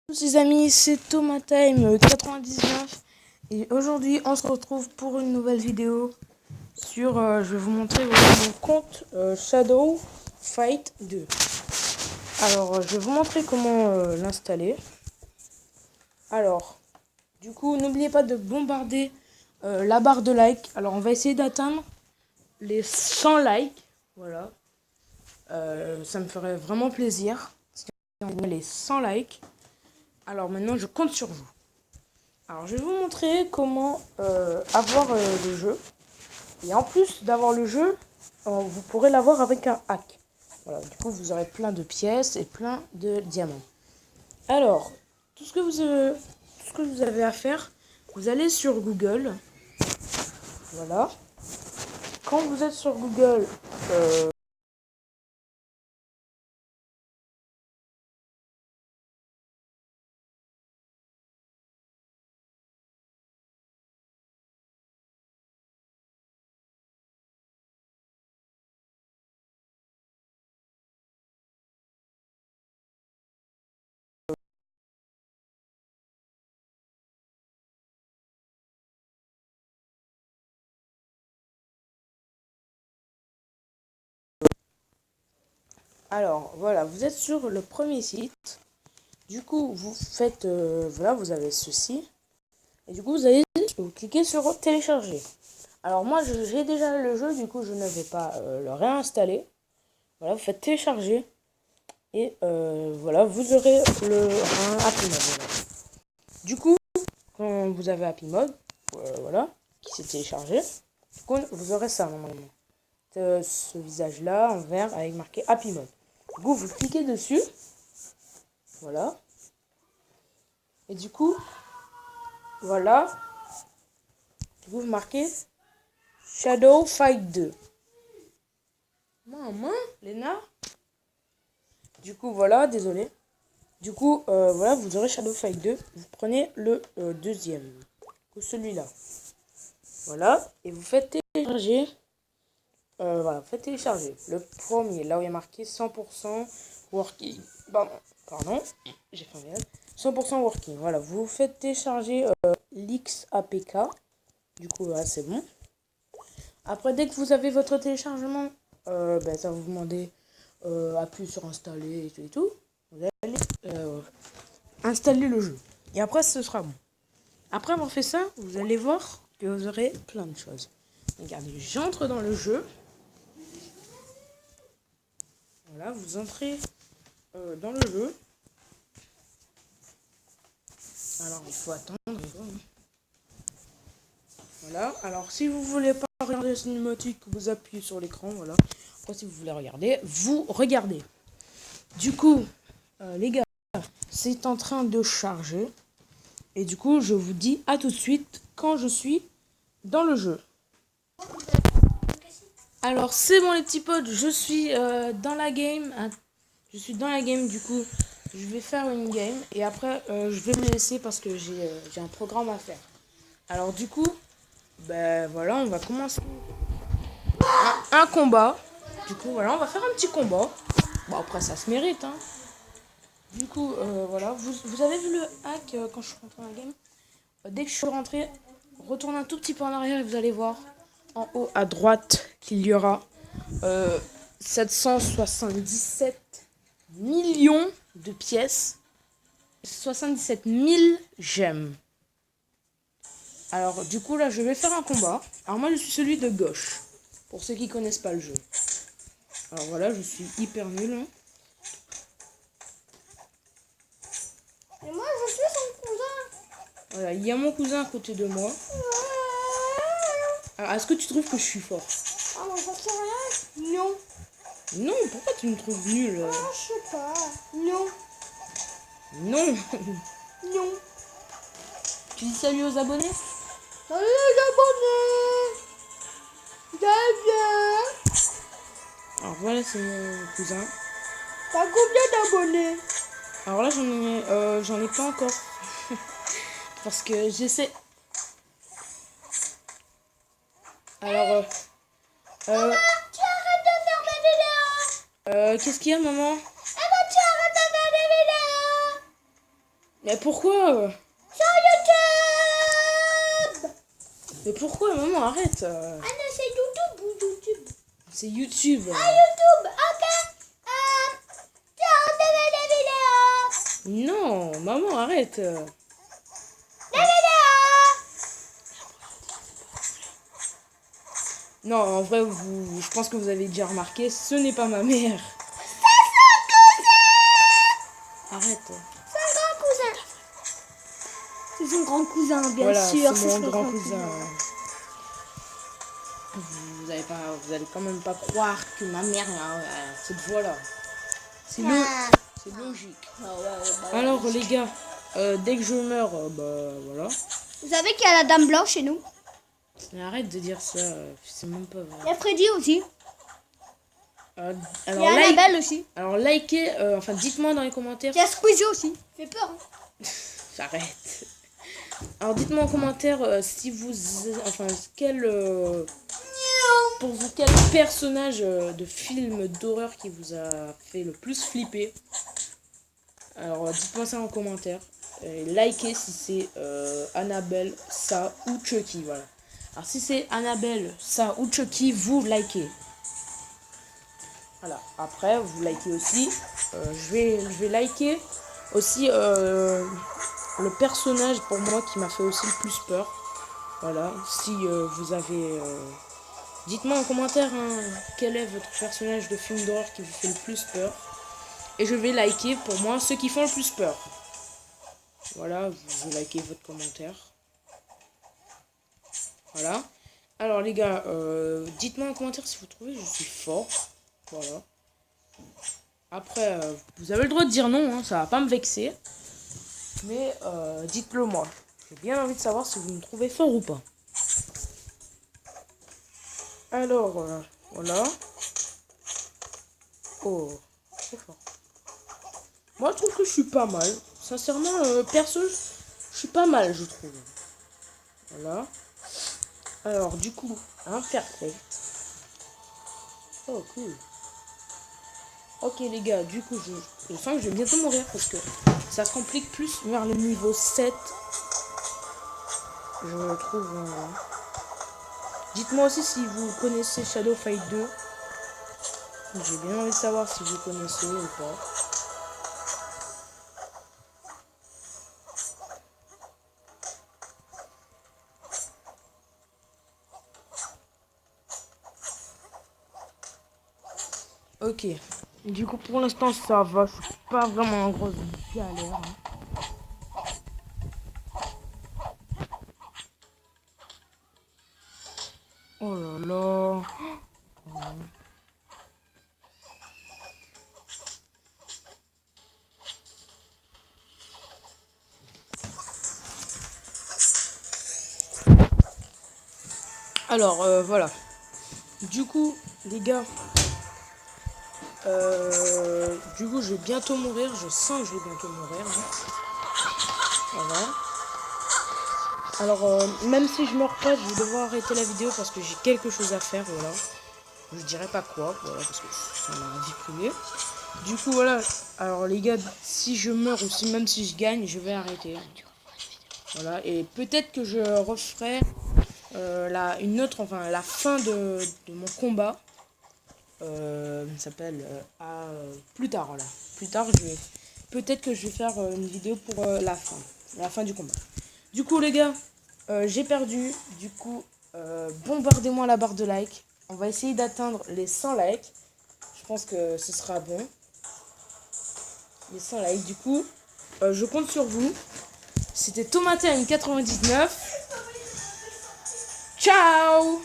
Tous les amis, c'est Tomatime 99 et aujourd'hui on se retrouve pour une nouvelle vidéo sur, je vais vous montrer mon compte Shadow Fight 2. Alors je vais vous montrer comment l'installer. Alors du coup n'oubliez pas de bombarder la barre de like. Alors on va essayer d'atteindre les 100 likes, voilà. Ça me ferait vraiment plaisir si on a les 100 likes. Alors maintenant je compte sur vous. Alors je vais vous montrer comment avoir le jeu. Et en plus d'avoir le jeu, vous pourrez l'avoir avec un hack. Voilà, du coup vous aurez plein de pièces et plein de diamants. Alors, tout ce que vous avez à faire, vous allez sur Google. Voilà. Quand vous êtes sur Google, alors voilà, vous êtes sur le premier site. Du coup, vous faites, voilà, vous avez ceci. Et du coup, vous cliquez sur télécharger. Alors moi, j'ai déjà le jeu, du coup, je ne vais pas le réinstaller. Voilà, vous faites télécharger. Et voilà, vous aurez un Happy Mode. Voilà. Du coup, quand vous avez Happy Mode, voilà, qui s'est téléchargé, du coup, vous aurez ça normalement. Ce visage-là en vert avec marqué Happy Mode. Du coup, vous cliquez dessus. Voilà. Et du coup, voilà. Du coup, vous marquez Shadow Fight 2. Maman, Léna. Du coup, voilà, désolé. Du coup, voilà, vous aurez Shadow Fight 2. Vous prenez le deuxième. Celui-là. Voilà. Et vous faites télécharger. Voilà, vous faites télécharger. Le premier, là où il y a marqué 100% working. Pardon. J'ai fait un verre. 100% working. Voilà, vous faites télécharger l'XAPK. Du coup, là, c'est bon. Après, dès que vous avez votre téléchargement, ça va vous demander appuyer sur installer et tout. Vous allez installer le jeu. Et après, ce sera bon. Après avoir fait ça, vous allez voir que vous aurez plein de choses. Regardez, j'entre dans le jeu. Voilà, vous entrez dans le jeu. Alors, il faut attendre. Voilà, alors si vous voulez pas regarder la cinématique, vous appuyez sur l'écran, voilà. Après, si vous voulez regarder, vous regardez. Du coup, les gars, c'est en train de charger. Et du coup, je vous dis à tout de suite quand je suis dans le jeu. Alors, c'est bon les petits potes, je suis dans la game. Je suis dans la game, du coup, je vais faire une game. Et après, je vais me laisser parce que j'ai un programme à faire. Alors, du coup, ben voilà, on va commencer un combat. Du coup, voilà, on va faire un petit combat. Bon, après, ça se mérite, hein. Du coup, voilà, vous avez vu le hack quand je suis rentré dans la game. Dès que je suis rentré, retournez un tout petit peu en arrière et vous allez voir en haut à droite qu'il y aura 777 millions de pièces, 77 000 gemmes. Alors du coup là je vais faire un combat. Alors moi je suis celui de gauche, pour ceux qui connaissent pas le jeu. Alors voilà, je suis hyper nul, hein. Et moi je suis son cousin. Voilà, il y a mon cousin à côté de moi. Alors est-ce que tu trouves que je suis fort? Ah moi ça sert à rien. Non. Non, pourquoi tu me trouves nul? Ah je sais pas. Non. Non. Non. Tu dis salut aux abonnés? Salut les abonnés. Bien. Alors voilà, c'est mon cousin. T'as combien d'abonnés? Alors là j'en ai pas encore. Parce que j'essaie. Alors Maman, tu arrêtes de faire mes vidéos. qu'est-ce qu'il y a maman? Maman, tu arrêtes de faire des vidéos. Mais pourquoi? Sur YouTube. Mais pourquoi, maman, arrête. Ah non, c'est YouTube ou YouTube? C'est YouTube. Ah, YouTube, ok. Tu as enlevé les vidéos. Non, maman, arrête. Les vidéos. Non, en vrai, je pense que vous avez déjà remarqué, ce n'est pas ma mère. Arrête. C'est un grand cousin. C'est son grand cousin, bien Voilà, sûr. c'est mon grand cousin. Vous allez quand même pas croire que ma mère a cette voix-là. C'est logique. Alors les gars, dès que je meurs, bah voilà. Vous savez qu'il y a la dame blanche chez nous? Mais arrête de dire ça, c'est même pas vrai. Il y a Freddy aussi. Alors, Il y a Annabelle aussi. alors likez, enfin dites-moi dans les commentaires. Il y a Squeezie aussi. Il fait peur. Hein. J'arrête. Alors dites-moi en commentaire si vous, enfin pour vous quel personnage de film d'horreur qui vous a fait le plus flipper. Alors dites-moi ça en commentaire. Et likez si c'est Annabelle, ça ou Chucky, voilà. Alors si c'est Annabelle, ça ou Chucky, vous likez. Voilà. Après vous likez aussi. Je vais liker aussi le personnage pour moi qui m'a fait aussi le plus peur. Voilà. Si vous avez dites-moi en commentaire quel est votre personnage de film d'horreur qui vous fait le plus peur. Et je vais liker pour moi ceux qui font le plus peur. Voilà, vous likez votre commentaire. Voilà. Alors les gars, dites-moi en commentaire si vous trouvez que je suis fort. Voilà. Après, vous avez le droit de dire non, hein, ça va pas me vexer. Mais dites-le moi. J'ai bien envie de savoir si vous me trouvez fort ou pas. Alors, voilà. Oh, trop fort. Moi, je trouve que je suis pas mal. Sincèrement, perso, je suis pas mal, je trouve. Voilà. Alors, du coup, imperfect. Oh, cool. Ok, les gars, du coup, je sens que je vais bientôt mourir parce que ça se complique plus vers le niveau 7. Je trouve... Dites-moi aussi si vous connaissez Shadow Fight 2. J'ai bien envie de savoir si vous connaissez ou pas. Ok. Du coup, pour l'instant, ça va. Je suis pas vraiment en grosse galère. Hein. Oh là là. Oh. Alors, voilà. Du coup, les gars, du coup, je vais bientôt mourir. Je sens que je vais bientôt mourir. Hein. Voilà. Alors, même si je meurs pas, je vais devoir arrêter la vidéo parce que j'ai quelque chose à faire. Voilà. Je dirais pas quoi, voilà, parce que c'est ma vie privée. Du coup, voilà. Alors, les gars, si je meurs ou si même si je gagne, je vais arrêter. Voilà. Et peut-être que je referai la fin de mon combat. Ça s'appelle plus tard, voilà. Plus tard, peut-être que je vais faire une vidéo pour la fin du combat. Du coup, les gars, j'ai perdu. Du coup, bombardez-moi la barre de like. On va essayer d'atteindre les 100 likes. Je pense que ce sera bon. Les 100 likes. Du coup, je compte sur vous. C'était Tomatin 99. Ciao!